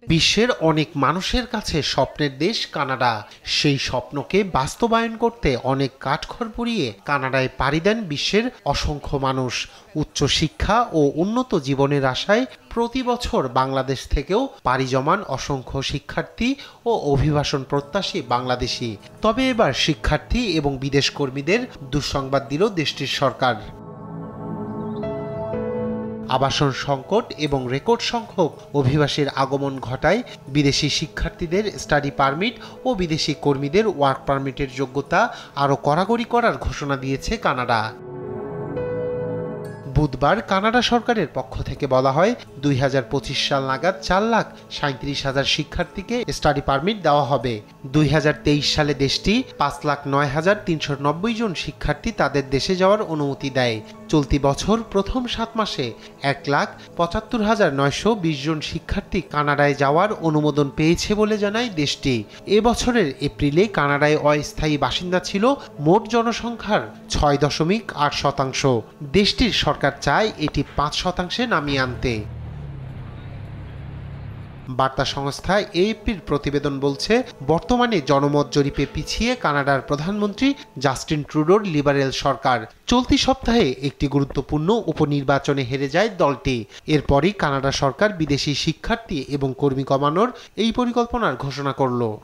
বিশ্বের অনেক মানুষের কাছে স্বপ্নের দেশ কানাডা। সেই স্বপ্নকে বাস্তবায়ন করতে অনেক কাঠখড় পুড়িয়ে কানাডায় পাড়ি দেন বিশ্বের অসংখ্য মানুষ। উচ্চ শিক্ষা ও উন্নত জীবনের আশায় প্রতি বছর বাংলাদেশ থেকেও পাড়ি জমান অসংখ্য শিক্ষার্থী ও অভিবাসন প্রত্যাশী বাংলাদেশি। তবে এবার শিক্ষার্থী এবং বিদেশ কর্মীদের দুঃসংবাদ দিল দেশটির সরকার। আবাসন সংকট এবং রেকর্ড সংখ্যক অভিবাসীর আগমন ঘটায় বিদেশি শিক্ষার্থীদের স্টাডি পারমিট ও বিদেশি কর্মীদের ওয়ার্ক পারমিটের যোগ্যতা আরও কড়াকড়ি করার ঘোষণা দিয়েছে কানাডা। বুধবার কানাডা সরকারের পক্ষ থেকে বলা হয় 2025 সাল নাগাদ 4,37,000 শিক্ষার্থীকে স্টাডি পারমিট দেওয়া হবে। 2023 সালে দেশটি 5,09,390 জন শিক্ষার্থী তাদের দেশে যাওয়ার অনুমতি দেয়। চলতি বছর প্রথম 7 মাসে 1,75,920 জন শিক্ষার্থী কানাডায় যাওয়ার অনুমোদন পেয়েছে বলে জানায় দেশটি। এ বছরের এপ্রিলে কানাডায় অস্থায়ী বাসিন্দা ছিল মোট জনসংখ্যার 6.8%। দেশটির সরকার চায় এটি 5% নামিয়ে আনতে। বার্তা সংস্থা এএফপির প্রতিবেদন বলছে, বর্তমানে জনমত জরিপে পিছিয়ে কানাডার প্রধানমন্ত্রী জাস্টিন ট্রুডোর লিবারেল সরকার। চলতি সপ্তাহে একটি গুরুত্বপূর্ণ উপনির্বাচনে হেরে যায় দলটি। এরপরই কানাডা সরকার বিদেশি শিক্ষার্থী এবং কর্মী কমানোর এই পরিকল্পনার ঘোষণা করল।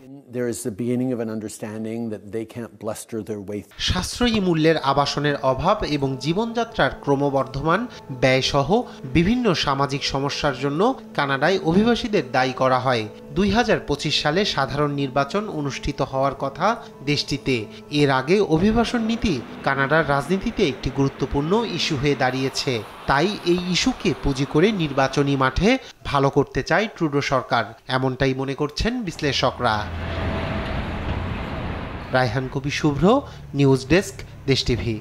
সাশ্রয়ী মূল্যের আবাসনের অভাব এবং জীবনযাত্রার ক্রমবর্ধমান ব্যয়সহ বিভিন্ন সামাজিক সমস্যার জন্য কানাডায় অভিবাসীদের দায়ী করা হয়। 2025 সালে সাধারণ নির্বাচন অনুষ্ঠিত হওয়ার কথা দেশটিতে। এর আগে অভিবাসন নীতি কানাডার রাজনীতিতে একটি গুরুত্বপূর্ণ ইস্যু হয়ে দাঁড়িয়েছে। তাই এই ইস্যুকে পুঁজি করে নির্বাচনী মাঠে ভালো করতে চায় ট্রুডো সরকার, এমনটাই মনে করছেন বিশ্লেষকরা। রায়হান কবি শুভ্র, নিউজ ডেস্ক, দেশ টিভি।